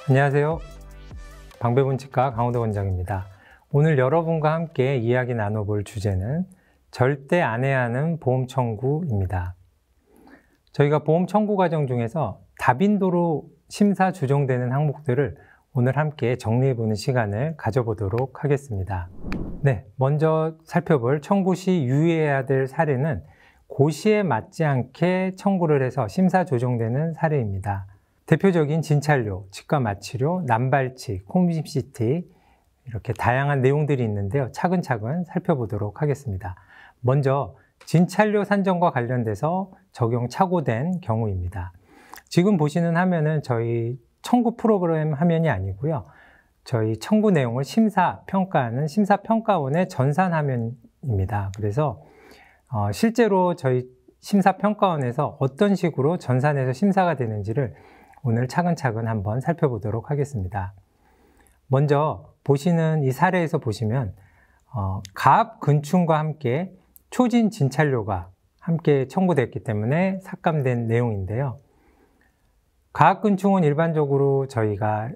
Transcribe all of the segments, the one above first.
안녕하세요. 방배본 치과 강호도 원장입니다. 오늘 여러분과 함께 이야기 나눠볼 주제는 절대 안 해야 하는 보험 청구입니다. 저희가 보험 청구 과정 중에서 다빈도로 심사 조정되는 항목들을 오늘 함께 정리해보는 시간을 가져보도록 하겠습니다. 먼저 살펴볼 청구 시 유의해야 될 사례는 고시에 맞지 않게 청구를 해서 심사 조정되는 사례입니다. 대표적인 진찰료, 치과 마취료, 남발치, 콤CT 이렇게 다양한 내용들이 있는데요. 차근차근 살펴보도록 하겠습니다. 먼저 진찰료 산정과 관련돼서 적용 착오된 경우입니다. 지금 보시는 화면은 저희 청구 프로그램 화면이 아니고요. 저희 청구 내용을 심사평가하는 심사평가원의 전산 화면입니다. 그래서 실제로 저희 심사평가원에서 어떤 식으로 전산해서 심사가 되는지를 오늘 차근차근 한번 살펴보도록 하겠습니다. 먼저 보시는 이 사례에서 보시면 가압 근충과 함께 초진 진찰료가 함께 청구됐기 때문에 삭감된 내용인데요. 가압 근충은 일반적으로 저희가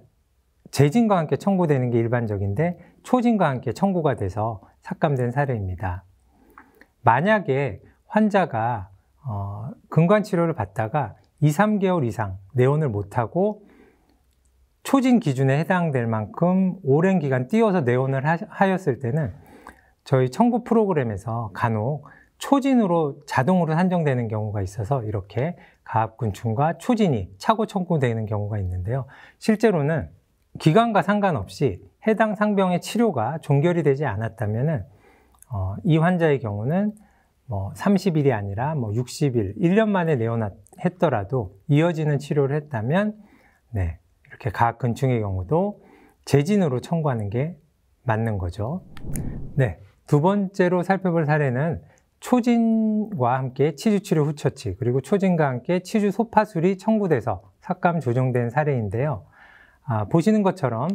재진과 함께 청구되는 게 일반적인데 초진과 함께 청구가 돼서 삭감된 사례입니다. 만약에 환자가 근관치료를 받다가 2, 3개월 이상 내원을 못하고 초진 기준에 해당될 만큼 오랜 기간 띄워서 내원을 하였을 때는 저희 청구 프로그램에서 간혹 초진으로 자동으로 산정되는 경우가 있어서 이렇게 가압근충과 초진이 차고 청구되는 경우가 있는데요. 실제로는 기간과 상관없이 해당 상병의 치료가 종결이 되지 않았다면 이 환자의 경우는 30일이 아니라 60일, 1년 만에 내원했더라도 이어지는 치료를 했다면 이렇게 가압근충의 경우도 재진으로 청구하는 게 맞는 거죠. 두 번째로 살펴볼 사례는 초진과 함께 치주치료 후 처치, 그리고 초진과 함께 치주 소파술이 청구돼서 삭감 조정된 사례인데요. 보시는 것처럼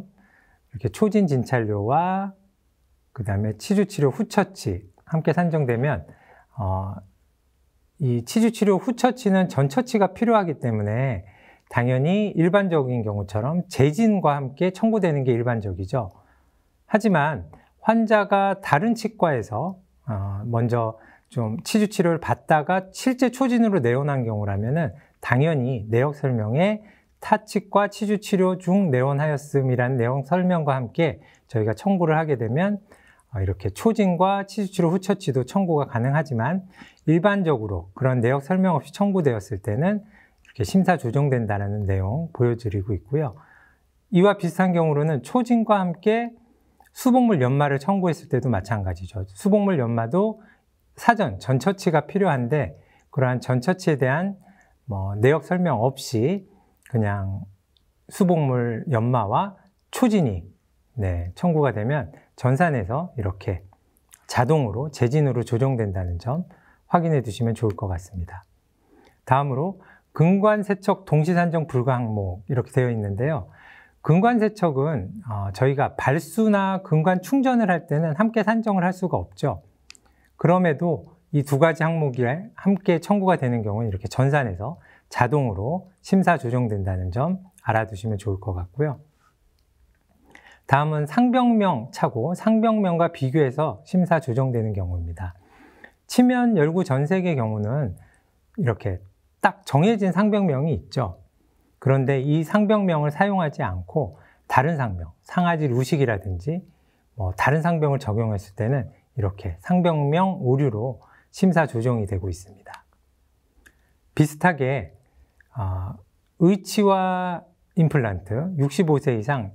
이렇게 초진 진찰료와 그 다음에 치주치료 후 처치 함께 산정되면 이 치주치료 후 처치는 전 처치가 필요하기 때문에 당연히 일반적인 경우처럼 재진과 함께 청구되는 게 일반적이죠. 하지만 환자가 다른 치과에서 먼저 좀 치주치료를 받다가 실제 초진으로 내원한 경우라면은 당연히 내역 설명에 타 치과 치주치료 중 내원하였음이라는 내용 설명과 함께 저희가 청구를 하게 되면 이렇게 초진과 치주치료 후 처치도 청구가 가능하지만 일반적으로 그런 내역 설명 없이 청구되었을 때는 이렇게 심사 조정된다는 내용 보여드리고 있고요. 이와 비슷한 경우로는 초진과 함께 수복물 연마를 청구했을 때도 마찬가지죠. 수복물 연마도 사전 전처치가 필요한데 그러한 전처치에 대한 내역 설명 없이 그냥 수복물 연마와 초진이 청구가 되면 전산에서 이렇게 자동으로 재진으로 조정된다는 점 확인해 두시면 좋을 것 같습니다. 다음으로 근관세척 동시산정 불가 항목 이렇게 되어 있는데요. 근관세척은 저희가 발수나 근관 충전을 할 때는 함께 산정을 할 수가 없죠. 그럼에도 이 두 가지 항목이 함께 청구가 되는 경우는 이렇게 전산에서 자동으로 심사 조정된다는 점 알아두시면 좋을 것 같고요. 다음은 상병명 차고 상병명과 비교해서 심사 조정되는 경우입니다. 치면 열구 전색의 경우는 이렇게 딱 정해진 상병명이 있죠. 그런데 이 상병명을 사용하지 않고 다른 상병, 상하지 루식이라든지 다른 상병을 적용했을 때는 이렇게 상병명 오류로 심사 조정이 되고 있습니다. 비슷하게 의치와 임플란트, 65세 이상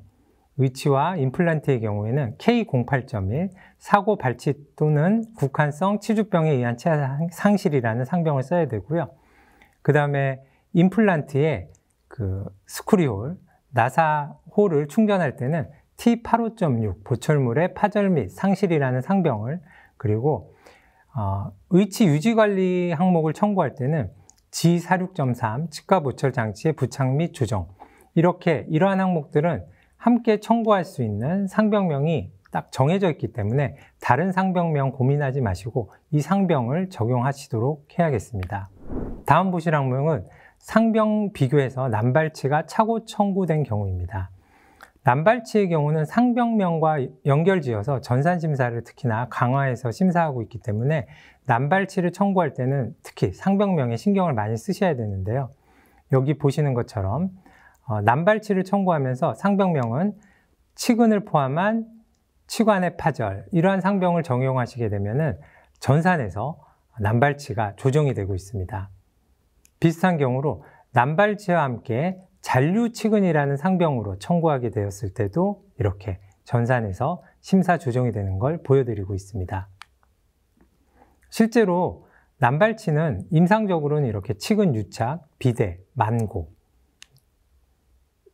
의치와 임플란트의 경우에는 K08.1 사고 발치 또는 국한성 치주병에 의한 치아 상실이라는 상병을 써야 되고요. 그 다음에 임플란트에 스크리홀, 나사홀을 충전할 때는 T85.6 보철물의 파절 및 상실이라는 상병을 그리고 의치 유지관리 항목을 청구할 때는 G46.3 치과 보철 장치의 부착 및 조정 이러한 항목들은 함께 청구할 수 있는 상병명이 딱 정해져 있기 때문에 다른 상병명 고민하지 마시고 이 상병을 적용하시도록 해야겠습니다. 다음 보실 항목은 상병 비교해서 남발치가 차고 청구된 경우입니다. 남발치의 경우는 상병명과 연결지어서 전산심사를 특히나 강화해서 심사하고 있기 때문에 남발치를 청구할 때는 특히 상병명에 신경을 많이 쓰셔야 되는데요. 여기 보시는 것처럼 남발치를 청구하면서 상병명은 치근을 포함한 치관의 파절, 이러한 상병을 적용하시게 되면은 전산에서 남발치가 조정이 되고 있습니다. 비슷한 경우로 남발치와 함께 잔류치근이라는 상병으로 청구하게 되었을 때도 이렇게 전산에서 심사 조정이 되는 걸 보여드리고 있습니다. 실제로 남발치는 임상적으로는 이렇게 치근 유착, 비대, 만고,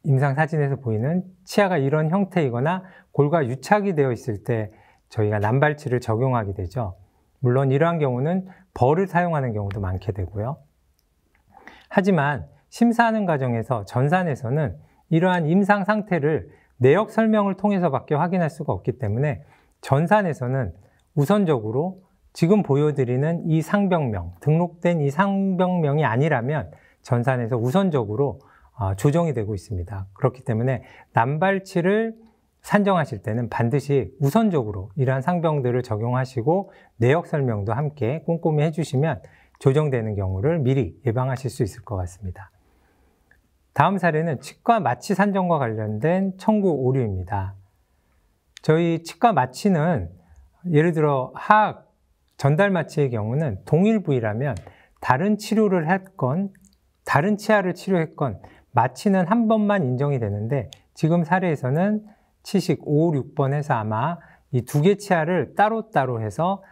임상사진에서 보이는 치아가 이런 형태이거나 골과 유착이 되어 있을 때 저희가 남발치를 적용하게 되죠. 물론 이러한 경우는 벌을 사용하는 경우도 많게 되고요. 하지만 심사하는 과정에서 전산에서는 이러한 임상 상태를 내역 설명을 통해서밖에 확인할 수가 없기 때문에 전산에서는 우선적으로 지금 보여드리는 이 상병명, 등록된 이 상병명이 아니라면 전산에서 우선적으로 조정이 되고 있습니다. 그렇기 때문에 남발치를 산정하실 때는 반드시 우선적으로 이러한 상병들을 적용하시고 내역 설명도 함께 꼼꼼히 해주시면 조정되는 경우를 미리 예방하실 수 있을 것 같습니다. 다음 사례는 치과 마취 산정과 관련된 청구 오류입니다. 저희 치과 마취는 예를 들어 하악, 전달 마취의 경우는 동일 부위라면 다른 치료를 했건 다른 치아를 치료했건 마취는 한 번만 인정이 되는데 지금 사례에서는 치식 5, 6번 해서 아마 이 두 개 치아를 따로따로 해서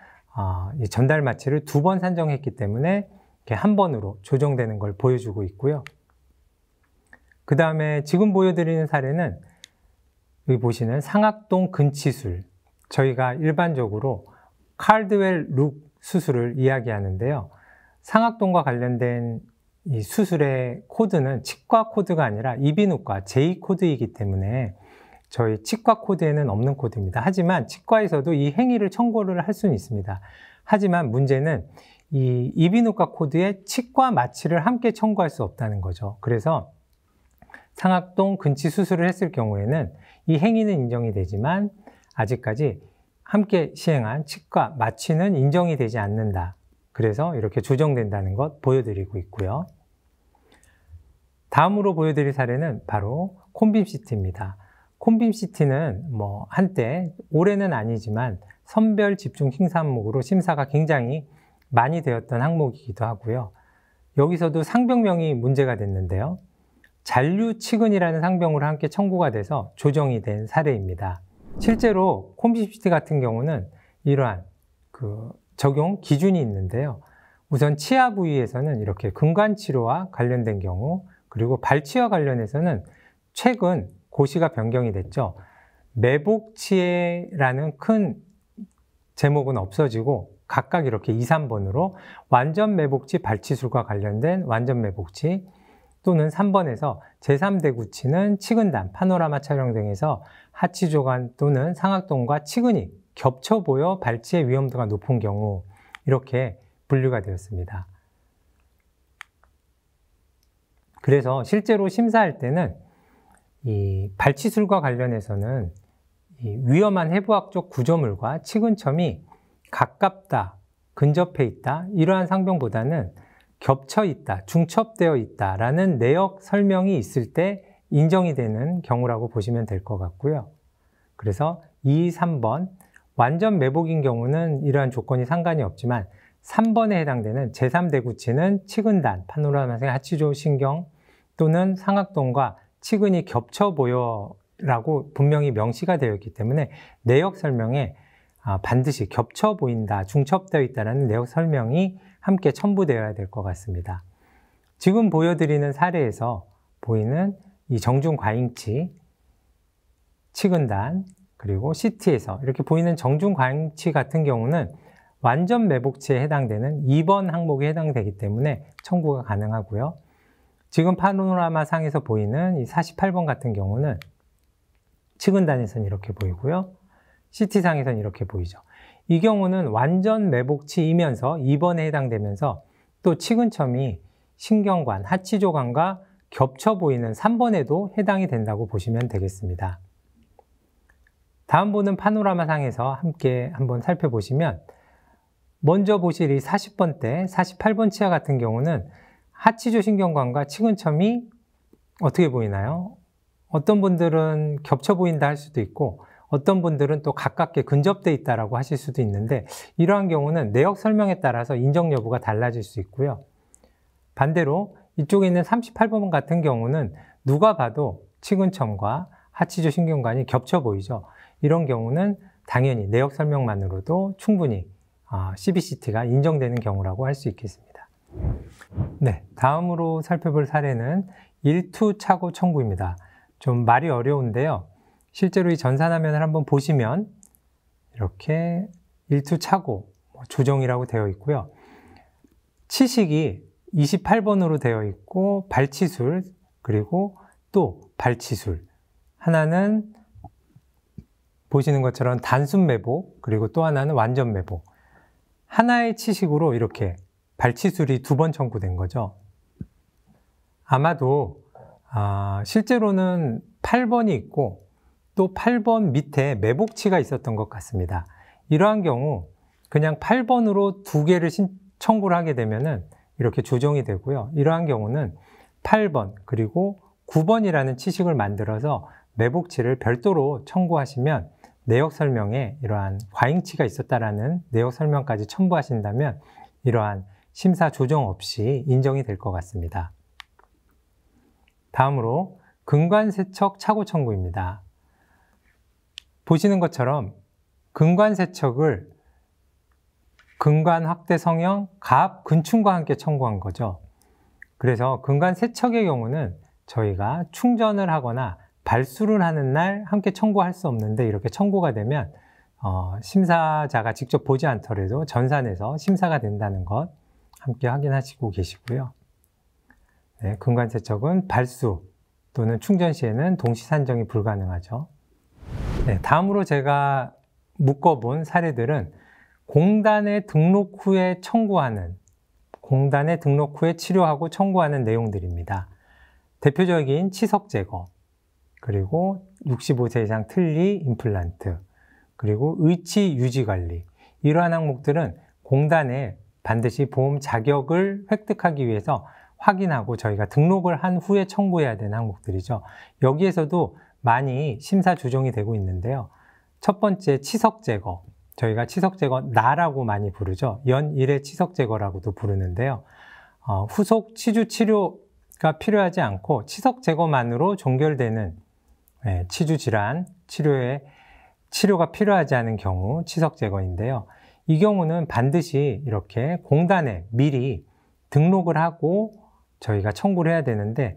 이 전달 마취를 2번 산정했기 때문에 이렇게 한 번으로 조정되는 걸 보여주고 있고요. 그 다음에 지금 보여드리는 사례는 여기 보시는 상악동 근치술, 저희가 일반적으로 칼드웰 룩 수술을 이야기하는데요. 상악동과 관련된 이 수술의 코드는 치과 코드가 아니라 이비인후과 제2코드이기 때문에 저희 치과 코드에는 없는 코드입니다. 하지만 치과에서도 이 행위를 청구를 할 수는 있습니다. 하지만 문제는 이 이비인후과 코드에 치과 마취를 함께 청구할 수 없다는 거죠. 그래서 상악동 근치 수술을 했을 경우에는 이 행위는 인정이 되지만 아직까지 함께 시행한 치과 마취는 인정이 되지 않는다. 그래서 이렇게 조정된다는 것 보여드리고 있고요. 다음으로 보여드릴 사례는 바로 콤빔CT입니다. 콤빔CT는 한때, 올해는 아니지만 선별 집중 심사 항목으로 심사가 굉장히 많이 되었던 항목이기도 하고요. 여기서도 상병명이 문제가 됐는데요. 잔류치근이라는 상병으로 함께 청구가 돼서 조정이 된 사례입니다. 실제로 콤빔CT 같은 경우는 이러한 적용 기준이 있는데요. 우선 치아 부위에서는 이렇게 근관치료와 관련된 경우, 그리고 발치와 관련해서는 최근 고시가 변경이 됐죠. 매복치해라는 큰 제목은 없어지고 각각 이렇게 2, 3번으로 완전 매복치 발치술과 관련된 완전 매복치, 또는 3번에서 제3대구치는 치근단, 파노라마 촬영 등에서 하치조관 또는 상악동과 치근이 겹쳐 보여 발치의 위험도가 높은 경우, 이렇게 분류가 되었습니다. 그래서 실제로 심사할 때는 이 발치술과 관련해서는 이 위험한 해부학적 구조물과 치근점이 가깝다, 근접해 있다, 이러한 상병보다는 겹쳐 있다, 중첩되어 있다라는 내역 설명이 있을 때 인정이 되는 경우라고 보시면 될 것 같고요. 그래서 2, 3번 완전 매복인 경우는 이러한 조건이 상관이 없지만 3번에 해당되는 제3대구치는 치근단, 파노라마생 하치조 신경 또는 상악동과 치근이 겹쳐 보여라고 분명히 명시가 되어 있기 때문에 내역 설명에 반드시 겹쳐 보인다, 중첩되어 있다는 내역 설명이 함께 첨부되어야 될 것 같습니다. 지금 보여드리는 사례에서 보이는 이 정중과잉치, 치근단, 그리고 CT에서 이렇게 보이는 정중과잉치 같은 경우는 완전 매복치에 해당되는 2번 항목에 해당되기 때문에 청구가 가능하고요. 지금 파노라마 상에서 보이는 이 48번 같은 경우는 치근단에서는 이렇게 보이고요. CT상에서는 이렇게 보이죠. 이 경우는 완전 매복치이면서 2번에 해당되면서 또 치근점이 신경관, 하치조관과 겹쳐 보이는 3번에도 해당이 된다고 보시면 되겠습니다. 다음 보는 파노라마 상에서 함께 한번 살펴보시면 먼저 보실 이 40번대, 48번 치아 같은 경우는 하치조 신경관과 치근첨이 어떻게 보이나요? 어떤 분들은 겹쳐 보인다 할 수도 있고 어떤 분들은 또 가깝게 근접돼 있다라고 하실 수도 있는데 이러한 경우는 내역 설명에 따라서 인정 여부가 달라질 수 있고요. 반대로 이쪽에 있는 38번 같은 경우는 누가 봐도 치근첨과 하치조 신경관이 겹쳐 보이죠. 이런 경우는 당연히 내역 설명만으로도 충분히 CBCT가 인정되는 경우라고 할 수 있겠습니다. 네, 다음으로 살펴볼 사례는 일투차고 청구입니다. 좀 말이 어려운데요. 실제로 이 전산화면을 한번 보시면 이렇게 일투차고 조정이라고 되어 있고요. 치식이 28번으로 되어 있고 발치술 그리고 또 발치술 하나는 보시는 것처럼 단순 매복 그리고 또 하나는 완전 매복 하나의 치식으로 이렇게 발치술이 2번 청구된 거죠. 아마도 실제로는 8번이 있고 또 8번 밑에 매복치가 있었던 것 같습니다. 이러한 경우 그냥 8번으로 2개를 청구를 하게 되면은 이렇게 조정이 되고요. 이러한 경우는 8번 그리고 9번이라는 치식을 만들어서 매복치를 별도로 청구하시면 내역 설명에 이러한 과잉치가 있었다라는 내역 설명까지 첨부하신다면 이러한 심사 조정 없이 인정이 될 것 같습니다. 다음으로 근관세척 착오 청구입니다. 보시는 것처럼 근관세척을 근관 확대 성형, 가압, 근충과 함께 청구한 거죠. 그래서 근관세척의 경우는 저희가 충전을 하거나 발수를 하는 날 함께 청구할 수 없는데 이렇게 청구가 되면 심사자가 직접 보지 않더라도 전산에서 심사가 된다는 것 함께 확인하시고 계시고요. 네, 근관세척은 발수 또는 충전 시에는 동시 산정이 불가능하죠. 네, 다음으로 제가 묶어본 사례들은 공단에 등록 후에 청구하는, 공단에 등록 후에 치료하고 청구하는 내용들입니다. 대표적인 치석 제거, 그리고 65세 이상 틀니 임플란트, 그리고 의치 유지 관리 이러한 항목들은 공단에 반드시 보험 자격을 획득하기 위해서 확인하고 저희가 등록을 한 후에 청구해야 되는 항목들이죠. 여기에서도 많이 심사 조정이 되고 있는데요. 첫 번째 치석 제거, 저희가 치석 제거 나라고 많이 부르죠. 연일의 치석 제거라고도 부르는데요. 후속 치주 치료가 필요하지 않고 치석 제거만으로 종결되는 치주 질환 치료가 필요하지 않은 경우 치석 제거인데요. 이 경우는 반드시 이렇게 공단에 미리 등록을 하고 저희가 청구를 해야 되는데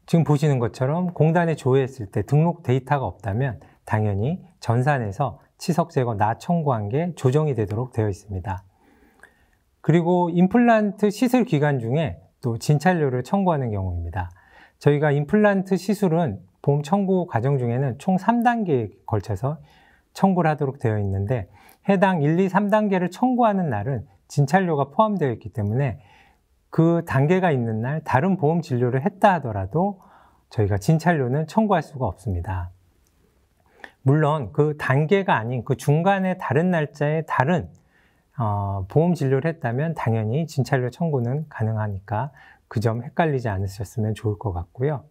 지금 보시는 것처럼 공단에 조회했을 때 등록 데이터가 없다면 당연히 전산에서 치석 제거 나 청구한 게 조정이 되도록 되어 있습니다. 그리고 임플란트 시술 기간 중에 또 진찰료를 청구하는 경우입니다. 저희가 임플란트 시술은 보험 청구 과정 중에는 총 3단계에 걸쳐서 청구를 하도록 되어 있는데 해당 1, 2, 3단계를 청구하는 날은 진찰료가 포함되어 있기 때문에 그 단계가 있는 날 다른 보험 진료를 했다 하더라도 저희가 진찰료는 청구할 수가 없습니다. 물론 그 단계가 아닌 그 중간에 다른 날짜에 다른 보험 진료를 했다면 당연히 진찰료 청구는 가능하니까 그 점 헷갈리지 않으셨으면 좋을 것 같고요.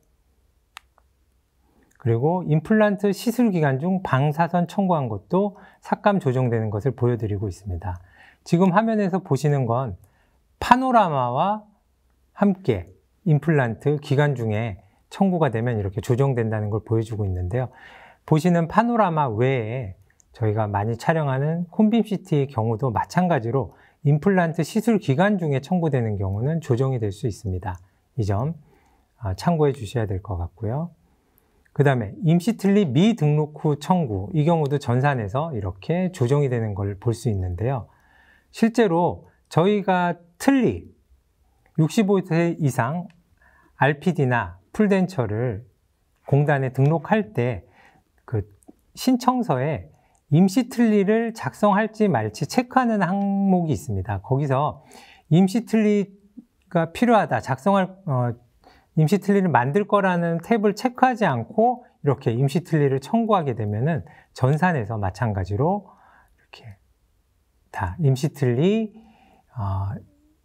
그리고 임플란트 시술 기간 중 방사선 청구한 것도 삭감 조정되는 것을 보여드리고 있습니다. 지금 화면에서 보시는 건 파노라마와 함께 임플란트 기간 중에 청구가 되면 이렇게 조정된다는 걸 보여주고 있는데요. 보시는 파노라마 외에 저희가 많이 촬영하는 콤빔CT의 경우도 마찬가지로 임플란트 시술 기간 중에 청구되는 경우는 조정이 될 수 있습니다. 이 점 참고해 주셔야 될 것 같고요. 그 다음에 임시틀니 미등록 후 청구, 이 경우도 전산에서 이렇게 조정이 되는 걸 볼 수 있는데요. 실제로 저희가 틀니 65세 이상 RPD나 풀덴처를 공단에 등록할 때 그 신청서에 임시틀니를 작성할지 말지 체크하는 항목이 있습니다. 거기서 임시틀니 임시틀리가 필요하다, 임시틀리를 만들 거라는 탭을 체크하지 않고 이렇게 임시틀리를 청구하게 되면은 전산에서 마찬가지로 이렇게 다 임시틀리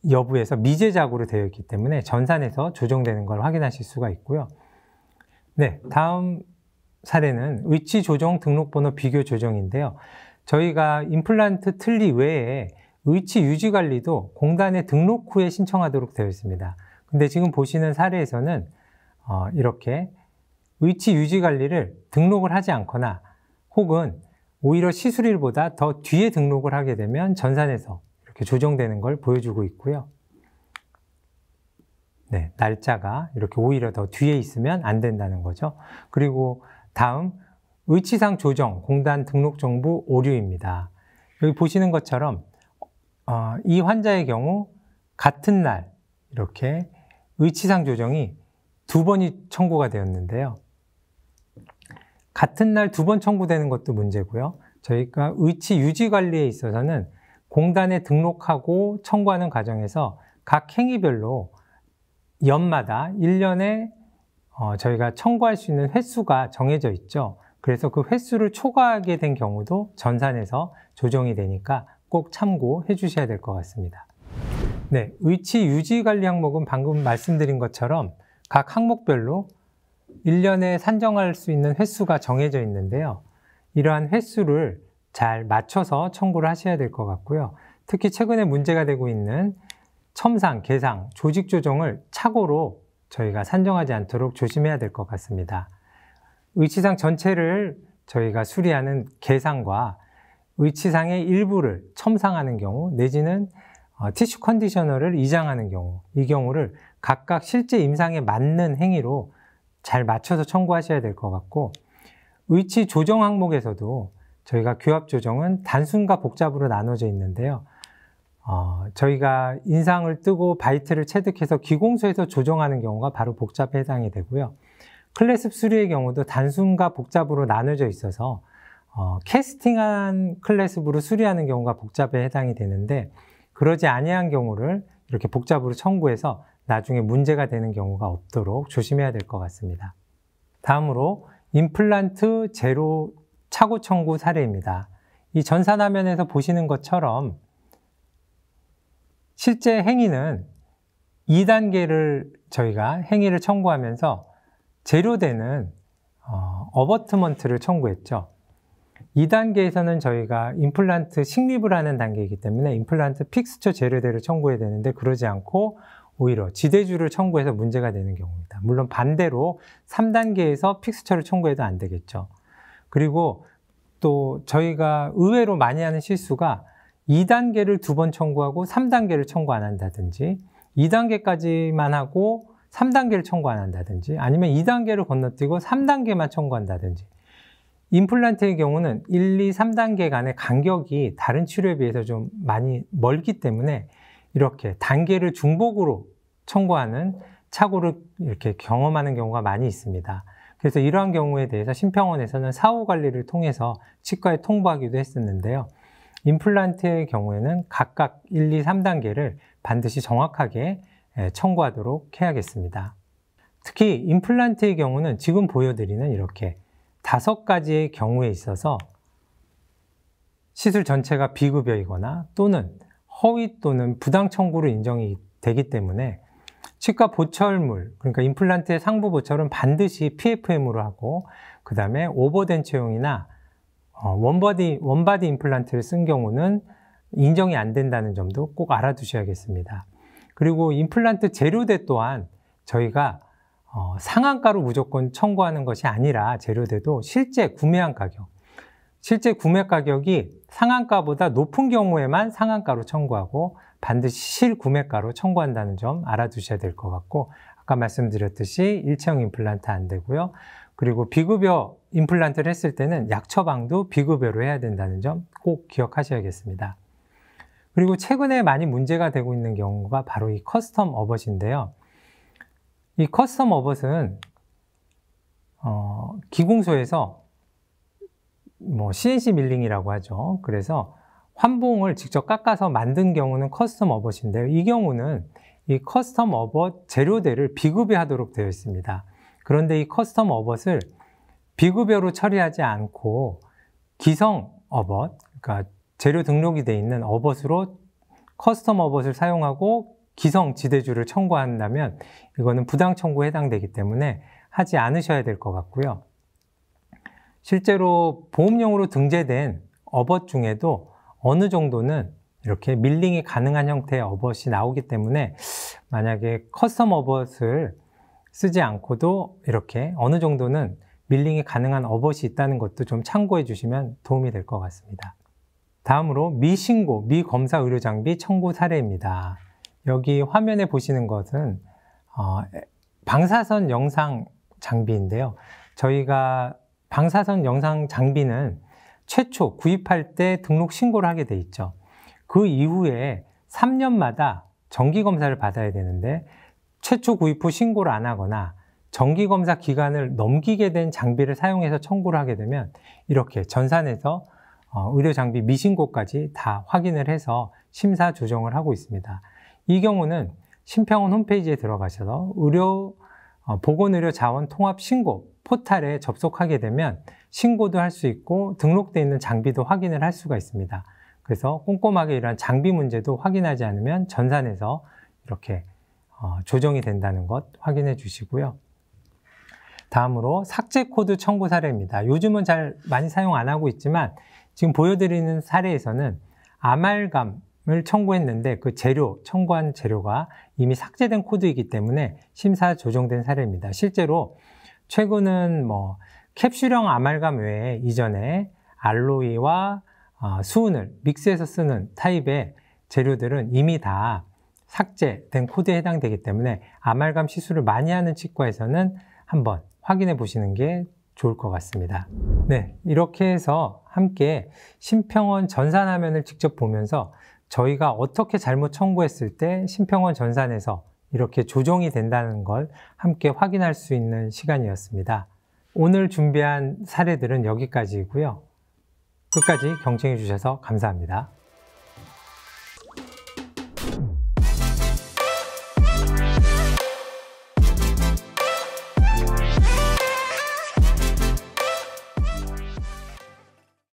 여부에서 미제작으로 되어 있기 때문에 전산에서 조정되는 걸 확인하실 수가 있고요. 네, 다음 사례는 위치 조정 등록번호 비교 조정인데요. 저희가 임플란트 틀니 외에 위치 유지 관리도 공단에 등록 후에 신청하도록 되어 있습니다. 근데 지금 보시는 사례에서는 이렇게 위치 유지 관리를 등록을 하지 않거나 혹은 오히려 시술일보다 더 뒤에 등록을 하게 되면 전산에서 이렇게 조정되는 걸 보여주고 있고요. 네, 날짜가 이렇게 오히려 더 뒤에 있으면 안 된다는 거죠. 그리고 다음 위치상 조정 공단 등록 정보 오류입니다. 여기 보시는 것처럼 이 환자의 경우 같은 날 이렇게 위치상 조정이 2번이 청구가 되었는데요. 같은 날 2번 청구되는 것도 문제고요. 저희가 위치 유지 관리에 있어서는 공단에 등록하고 청구하는 과정에서 각 행위별로 연마다 1년에 저희가 청구할 수 있는 횟수가 정해져 있죠. 그래서 그 횟수를 초과하게 된 경우도 전산에서 조정이 되니까 꼭 참고해 주셔야 될 것 같습니다. 네, 위치 유지 관리 항목은 방금 말씀드린 것처럼 각 항목별로 1년에 산정할 수 있는 횟수가 정해져 있는데요. 이러한 횟수를 잘 맞춰서 청구를 하셔야 될 것 같고요. 특히 최근에 문제가 되고 있는 첨상, 개상, 조직 조정을 착오로 저희가 산정하지 않도록 조심해야 될 것 같습니다. 위치상 전체를 저희가 수리하는 개상과 위치상의 일부를 첨상하는 경우 내지는 티슈 컨디셔너를 이장하는 경우, 이 경우를 각각 실제 임상에 맞는 행위로 잘 맞춰서 청구하셔야 될 것 같고, 위치 조정 항목에서도 저희가 교합 조정은 단순과 복잡으로 나눠져 있는데요. 저희가 인상을 뜨고 바이트를 체득해서 기공소에서 조정하는 경우가 바로 복잡에 해당이 되고요. 클래습 수리의 경우도 단순과 복잡으로 나눠져 있어서 캐스팅한 클래습으로 수리하는 경우가 복잡에 해당이 되는데, 그러지 아니한 경우를 이렇게 복잡으로 청구해서 나중에 문제가 되는 경우가 없도록 조심해야 될 것 같습니다. 다음으로 임플란트 제로 착오 청구 사례입니다. 이 전산화면에서 보시는 것처럼 실제 행위는 2단계를 저희가 행위를 청구하면서 제로되는 어버트먼트를 청구했죠. 2단계에서는 저희가 임플란트 식립을 하는 단계이기 때문에 임플란트 픽스처 제로대를 청구해야 되는데 그러지 않고 오히려 지대주를 청구해서 문제가 되는 경우입니다. 물론 반대로 3단계에서 픽스처를 청구해도 안 되겠죠. 그리고 또 저희가 의외로 많이 하는 실수가 2단계를 2번 청구하고 3단계를 청구 안 한다든지 2단계까지만 하고 3단계를 청구 안 한다든지 아니면 2단계를 건너뛰고 3단계만 청구한다든지, 임플란트의 경우는 1, 2, 3단계 간의 간격이 다른 치료에 비해서 좀 많이 멀기 때문에 이렇게 단계를 중복으로 청구하는 착오를 이렇게 경험하는 경우가 많이 있습니다. 그래서 이러한 경우에 대해서 심평원에서는 사후 관리를 통해서 치과에 통보하기도 했었는데요. 임플란트의 경우에는 각각 1, 2, 3단계를 반드시 정확하게 청구하도록 해야겠습니다. 특히 임플란트의 경우는 지금 보여드리는 이렇게 5가지의 경우에 있어서 시술 전체가 비급여이거나 또는 허위 또는 부당 청구로 인정이 되기 때문에 치과 보철물, 그러니까 임플란트의 상부 보철은 반드시 PFM으로 하고, 그 다음에 오버된 채용이나 원바디 임플란트를 쓴 경우는 인정이 안 된다는 점도 꼭 알아두셔야겠습니다. 그리고 임플란트 재료대 또한 저희가 상한가로 무조건 청구하는 것이 아니라 재료대도 실제 구매한 가격, 실제 구매 가격이 상한가보다 높은 경우에만 상한가로 청구하고 반드시 실구매가로 청구한다는 점 알아두셔야 될 것 같고, 아까 말씀드렸듯이 일체형 임플란트 안 되고요. 그리고 비급여 임플란트를 했을 때는 약 처방도 비급여로 해야 된다는 점 꼭 기억하셔야겠습니다. 그리고 최근에 많이 문제가 되고 있는 경우가 바로 이 커스텀 어벗인데요. 이 커스텀 어벗은 기공소에서 CNC 밀링이라고 하죠. 그래서 환봉을 직접 깎아서 만든 경우는 커스텀 어벗인데요. 이 경우는 이 커스텀 업엇 재료대를 비급여하도록 되어 있습니다. 그런데 이 커스텀 업엇을 비급여로 처리하지 않고 기성 업엇, 그러니까 재료 등록이 되어 있는 업엇으로 커스텀 업엇을 사용하고 기성 지대주를 청구한다면 이거는 부당 청구에 해당되기 때문에 하지 않으셔야 될 것 같고요. 실제로 보험용으로 등재된 업엇 중에도 어느 정도는 이렇게 밀링이 가능한 형태의 업엇이 나오기 때문에 만약에 커스텀 업엇을 쓰지 않고도 이렇게 어느 정도는 밀링이 가능한 업엇이 있다는 것도 좀 참고해 주시면 도움이 될 것 같습니다. 다음으로 미신고, 미검사 의료장비 청구 사례입니다. 여기 화면에 보시는 것은 방사선 영상 장비인데요. 저희가 방사선 영상 장비는 최초 구입할 때 등록 신고를 하게 돼 있죠. 그 이후에 3년마다 정기검사를 받아야 되는데 최초 구입 후 신고를 안 하거나 정기검사 기간을 넘기게 된 장비를 사용해서 청구를 하게 되면 이렇게 전산에서 의료장비 미신고까지 다 확인을 해서 심사 조정을 하고 있습니다. 이 경우는 심평원 홈페이지에 들어가셔서 보건의료자원 통합신고 포탈에 접속하게 되면 신고도 할 수 있고 등록되어 있는 장비도 확인을 할 수가 있습니다. 그래서 꼼꼼하게 이러한 장비 문제도 확인하지 않으면 전산에서 이렇게 조정이 된다는 것 확인해 주시고요. 다음으로 삭제 코드 청구 사례입니다. 요즘은 잘 많이 사용 안 하고 있지만 지금 보여드리는 사례에서는 아말감을 청구했는데 그 청구한 재료가 이미 삭제된 코드이기 때문에 심사 조정된 사례입니다. 실제로 최근은 캡슐형 아말감 외에 이전에 알로이와 수은을 믹스해서 쓰는 타입의 재료들은 이미 다 삭제된 코드에 해당되기 때문에 아말감 시술을 많이 하는 치과에서는 한번 확인해 보시는 게 좋을 것 같습니다. 네, 이렇게 해서 함께 심평원 전산화면을 직접 보면서 저희가 어떻게 잘못 청구했을 때 심평원 전산에서 이렇게 조정이 된다는 걸 함께 확인할 수 있는 시간이었습니다. 오늘 준비한 사례들은 여기까지이고요. 끝까지 경청해 주셔서 감사합니다.